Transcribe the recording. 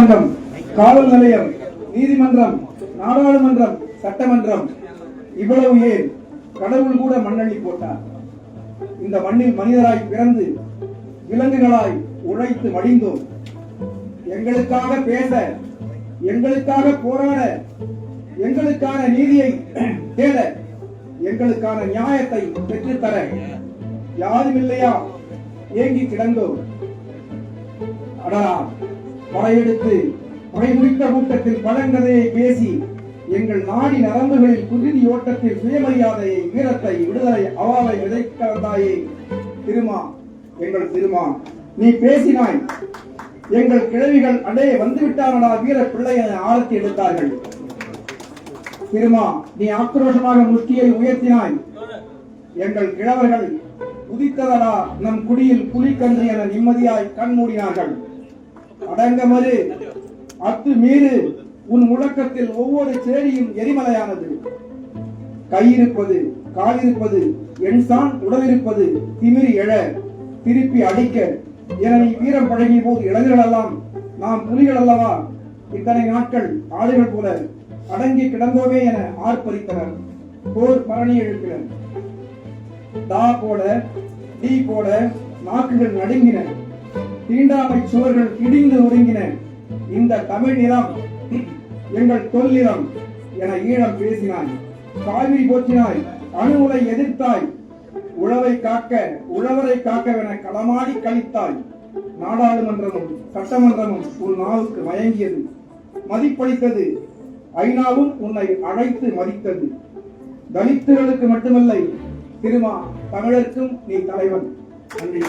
அரசாங்கம், காவல் நிலையம், நீதிமன்றம், நாடாளுமன்றம், சட்டமன்றம், இவ்வளவு ஏன் கடவுள் கூட மண்ணள்ளி போட்டார். இந்த மண்ணில் மனிதராய் பிறந்து விலங்குகளாய் உழைத்து மடிந்தோம். எங்களுக்காக பேச, எங்களுக்காக போராட, எங்களுக்கான நீதியை தேட, எங்களுக்கான நியாயத்தை பெற்றுத்தர யாரும் இல்லையா ஏங்கி கிடந்தோம். அடரா, படையெடுத்து படை முடித்த கூட்டத்தில் பழங்கதையை பேசி எங்கள் நாடி நரம்புகளில் குருதி ஓட்டத்தில் சுயமரியாதையை, வீரத்தை, விடுதலை அவாவை விதைத்தாயே திருமா, எங்கள் திருமா. நீ பேசினாய், எங்கள் கிழவிகள் அடே வந்துவிட்டார்களா வீர பிள்ளை என ஆரத்தி எடுத்தார்கள். திருமா, நீ ஆக்ரோஷமாக முஷ்டியை உயர்த்தினாய். எங்கள் கிழவர்கள் உதித்ததடா நம் குடியில் புலிக்கன்று என நிம்மதியாய் கண்மூடினார்கள். அடங்கமறு, அத்துமீறு, உன் முழக்கத்தில் ஒவ்வொரு சேரியும் எரிமலையானது. கையிருப்பது, காலிருப்பது, எண்சான் உடலிருப்பது திமிரி எழ, திருப்பி அடிக்க என நீ வீரம் பழகிய போது இளைஞர்கள் எல்லாம் நாம் புலிகள் அல்லவா, இத்தனை நாட்கள் ஆளுகள் போல அடங்கி கிடந்தோமே என ஆர்ப்பரித்தனர். போர் பரணி எழுப்பினர். தா போட, டீ போட நாக்குகள் நடுங்கின. தீண்டாமை சுவர்கள் இடிந்து ஒடுங்கின. இந்த தமிழ் நிறம் எங்கள் தொல்நிறம் என ஈழம் பேசினாய். காவிரி போற்றினாய், அணு உலை எதிர்த்தாய். உழவை காக்க, உழவரை காக்கவென களமாடி கழித்தாய். நாடாளுமன்றமும் சட்டமன்றமும் உன் நாவுக்கு மயங்கியது, மதிப்பளித்தது. ஐநாவும் உன்னை அழைத்து மதித்தது. தலித்துகளுக்கு மட்டுமல்ல திருமா, தமிழருக்கும் நீ தலைவன். நன்றி.